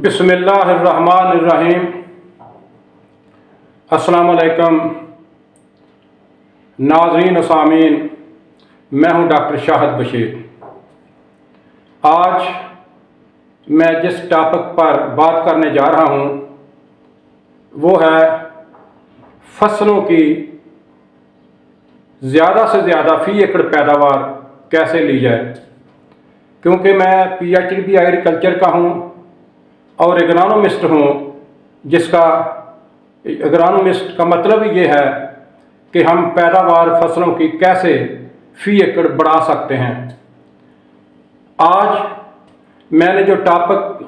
बिस्मिल्लाहिर्रहमानिर्रहीम। अस्सलामुअलैकुम नाज़रीन व सामीन, मैं हूं डॉक्टर शाहिद बशीर। आज मैं जिस टॉपिक पर बात करने जा रहा हूं वो है फसलों की ज़्यादा से ज़्यादा फ़ी एकड़ पैदावार कैसे ली जाए। क्योंकि मैं PhD एग्रीकल्चर का हूं और एग्रोनॉमिस्ट हूँ, जिसका एग्रोनॉमिस्ट का मतलब ये है कि हम पैदावार फसलों की कैसे फ़ी एकड़ बढ़ा सकते हैं। आज मैंने जो टॉपिक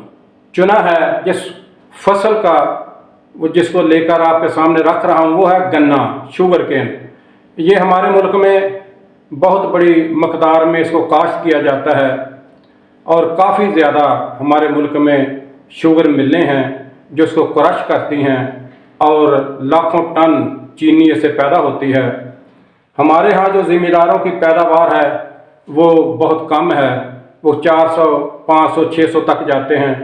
चुना है, जिस फसल का वो जिसको लेकर आपके सामने रख रहा हूँ, वो है गन्ना, शुगर केन। ये हमारे मुल्क में बहुत बड़ी मकदार में इसको काश्त किया जाता है और काफ़ी ज़्यादा हमारे मुल्क में शुगर मिलें हैं जो इसको क्रश करती हैं और लाखों टन चीनी इससे पैदा होती है। हमारे यहाँ जो ज़मींदारों की पैदावार है वो बहुत कम है, वो 400, 500, 600 तक जाते हैं।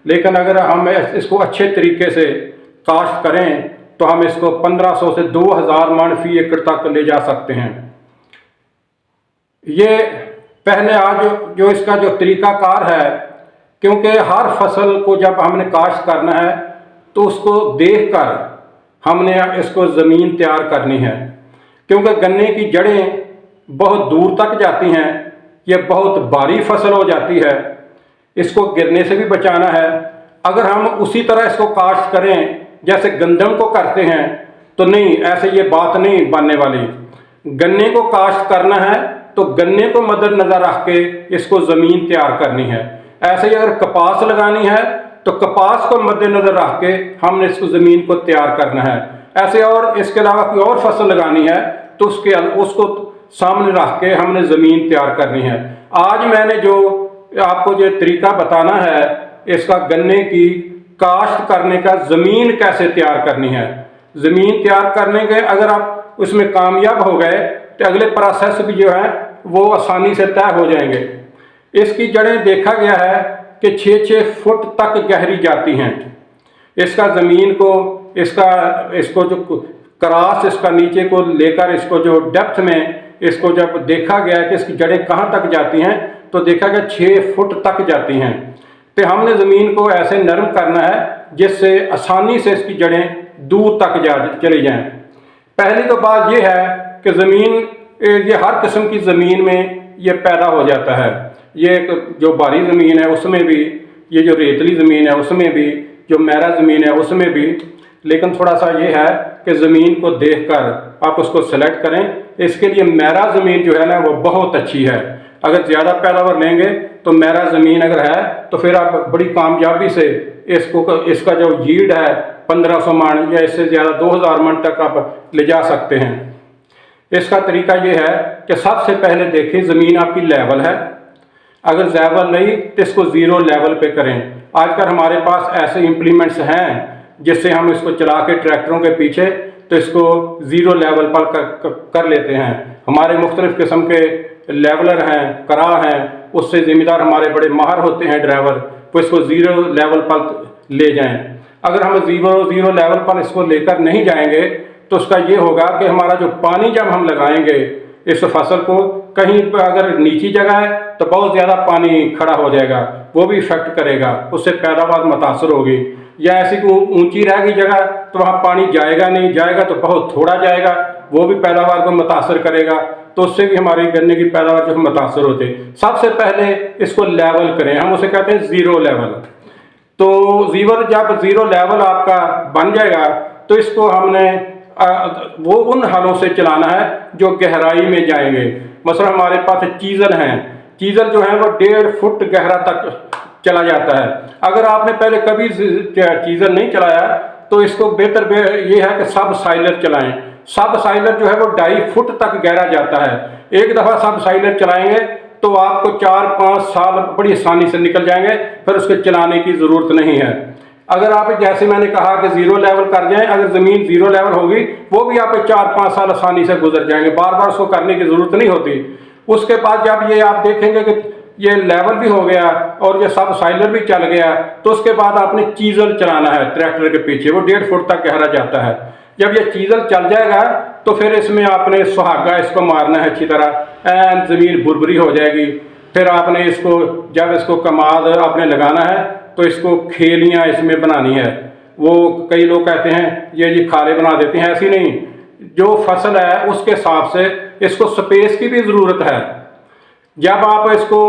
लेकिन अगर हम इसको अच्छे तरीके से काश्त करें तो हम इसको 1500 से 2000 मन फ़ी एकड़ तक ले जा सकते हैं। ये पहले आज जो इसका जो तरीक़ाकार है, क्योंकि हर फसल को जब हमने काश्त करना है तो उसको देखकर हमने इसको ज़मीन तैयार करनी है, क्योंकि गन्ने की जड़ें बहुत दूर तक जाती हैं। ये बहुत भारी फसल हो जाती है, इसको गिरने से भी बचाना है। अगर हम उसी तरह इसको काश्त करें जैसे गंदम को करते हैं तो नहीं, ऐसे ये बात नहीं बनने वाली। गन्ने को काश्त करना है तो गन्ने को मद्देनज़र रख के इसको ज़मीन तैयार करनी है। ऐसे ही अगर कपास लगानी है तो कपास को मद्देनज़र रख के हमने इसको ज़मीन को तैयार करना है। ऐसे और इसके अलावा कोई और फसल लगानी है तो उसको सामने रख के हमने ज़मीन तैयार करनी है। आज मैंने जो आपको जो तरीका बताना है इसका गन्ने की काश्त करने का, ज़मीन कैसे तैयार करनी है। ज़मीन तैयार करने के अगर आप उसमें कामयाब हो गए तो अगले प्रोसेस भी जो है वो आसानी से तय हो जाएंगे। इसकी जड़ें देखा गया है कि 6-6 फुट तक गहरी जाती हैं। इसका ज़मीन को इसको जो क्रॉस इसका नीचे को लेकर इसको जो डेप्थ में इसको जब देखा गया कि इसकी जड़ें कहाँ तक जाती हैं तो देखा गया 6 फुट तक जाती हैं। तो हमने ज़मीन को ऐसे नरम करना है जिससे आसानी से इसकी जड़ें दूर तक चली जाएं। पहली तो बात यह है कि ज़मीन, ये हर किस्म की ज़मीन में ये पैदा हो जाता है। ये जो भारी ज़मीन है उसमें भी, ये जो रेतली ज़मीन है उसमें भी, जो मैरा ज़मीन है उसमें भी। लेकिन थोड़ा सा ये है कि ज़मीन को देखकर आप उसको सेलेक्ट करें। इसके लिए मैरा ज़मीन जो है ना वो बहुत अच्छी है। अगर ज़्यादा पैदावार लेंगे तो मैरा ज़मीन अगर है तो फिर आप बड़ी कामयाबी से इसका जो यील्ड है 1500 मन या इससे ज़्यादा 2000 मन तक आप ले जा सकते हैं। इसका तरीका ये है कि सबसे पहले देखें ज़मीन आपकी लेवल है। अगर लेवल नहीं तो इसको ज़ीरो लेवल पे करें। आजकल हमारे पास ऐसे इम्प्लीमेंट्स हैं जिससे हम इसको चला के ट्रैक्टरों के पीछे तो इसको ज़ीरो लेवल पर कर लेते हैं। हमारे मुख्तलिफ़ किस्म के लेवलर हैं, करा हैं, उससे ज़िम्मेदार हमारे बड़े माहिर होते हैं ड्राइवर, तो इसको ज़ीरो लेवल पर ले जाएं। अगर हम ज़ीरो लेवल पर इसको लेकर नहीं जाएंगे तो उसका ये होगा कि हमारा जो पानी जब हम लगाएंगे इस फसल को, कहीं पर अगर नीची जगह है तो बहुत ज़्यादा पानी खड़ा हो जाएगा, वो भी इफ़ेक्ट करेगा, उससे पैदावार मुतासर होगी। या ऐसी कोई ऊंची रहेगी जगह तो वहाँ पानी जाएगा नहीं, जाएगा तो बहुत थोड़ा जाएगा, वो भी पैदावार को मुतासर करेगा, तो उससे भी हमारी गन्ने की पैदावार जो मुतासर होते। सबसे पहले इसको लेवल करें, हम उसे कहते हैं ज़ीरो लेवल। तो जब ज़ीरो लेवल आपका बन जाएगा तो इसको हमने वो उन हलों से चलाना है जो गहराई में जाएंगे। मसलन हमारे पास चीज़ल हैं, चीज़ल जो है वो 1.5 फुट गहरा तक चला जाता है। अगर आपने पहले कभी चीज़ल नहीं चलाया तो इसको बेहतर ये है कि सब साइलर चलाएं। सब साइलर जो है वो 2.5 फुट तक गहरा जाता है। एक दफ़ा सब साइलर चलाएंगे तो आपको 4-5 साल बड़ी आसानी से निकल जाएंगे, फिर उसके चलाने की ज़रूरत नहीं है। अगर आप जैसे मैंने कहा कि ज़ीरो लेवल कर जाएं, अगर ज़मीन ज़ीरो लेवल होगी वो भी आप 4-5 साल आसानी से गुजर जाएंगे, बार बार उसको करने की ज़रूरत नहीं होती। उसके बाद जब ये आप देखेंगे कि ये लेवल भी हो गया और ये सब साइलर भी चल गया, तो उसके बाद आपने चीजल चलाना है ट्रैक्टर के पीछे, वो 1.5 फुट तक गहरा जाता है। जब ये चीजल चल जाएगा तो फिर इसमें आपने सुहागा इसको मारना है अच्छी तरह, एन ज़मीन बुरबुरी हो जाएगी। फिर आपने इसको जब इसको कमाद आपने लगाना है तो इसको खेलियाँ इसमें बनानी है। वो कई लोग कहते हैं ये जी खाले बना देते हैं, ऐसी नहीं, जो फसल है उसके हिसाब से इसको स्पेस की भी ज़रूरत है। जब आप इसको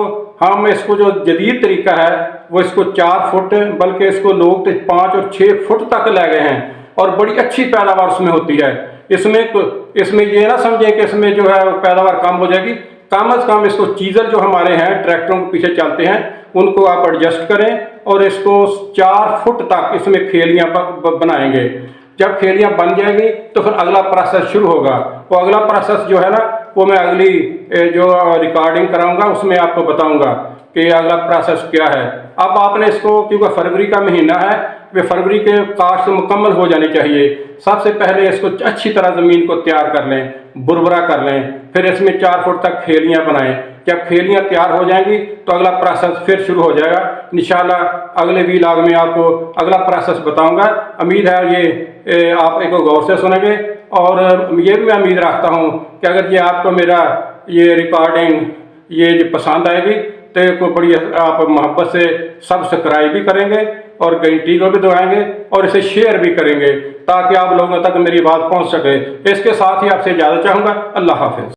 हम इसको जो जदीद तरीका है वो इसको 4 फुट, बल्कि इसको लोग 5 और 6 फुट तक ले गए हैं और बड़ी अच्छी पैदावार उसमें होती है। इसमें ये ना समझें कि इसमें जो है पैदावार कम हो जाएगी। कम अज़ कम इसको चीज़ल जो हमारे हैं ट्रैक्टरों के पीछे चलते हैं उनको आप एडजस्ट करें और इसको 4 फुट तक इसमें खेलियाँ बनाएंगे। जब खेलियाँ बन जाएंगी तो फिर अगला प्रोसेस शुरू होगा। वो अगला प्रोसेस जो है ना वो मैं अगली जो रिकॉर्डिंग कराऊंगा उसमें आपको बताऊंगा कि अगला प्रोसेस क्या है। अब आपने इसको, क्योंकि फरवरी का महीना है, वे फरवरी के काश्त मुकम्मल हो जानी चाहिए। सबसे पहले इसको अच्छी तरह ज़मीन को तैयार कर लें, बुरबुरा कर लें, फिर इसमें 4 फुट तक खेलियाँ बनाएं। जब खेलियाँ तैयार हो जाएंगी तो अगला प्रोसेस फिर शुरू हो जाएगा। इंशाल्लाह अगले व्लॉग में आपको अगला प्रोसेस बताऊंगा। उम्मीद है ये आप एक गौर से सुनेंगे और ये भी मैं उम्मीद रखता हूँ कि अगर ये आपको मेरा ये रिकॉर्डिंग ये जो पसंद आएगी तो को बड़ी आप मोहब्बत से सब्सक्राइब भी करेंगे और घंटी को भी दबाएंगे और इसे शेयर भी करेंगे ताकि आप लोगों तक मेरी बात पहुँच सके। इसके साथ ही आपसे इजाज़त चाहूँगा। अल्लाह हाफिज़।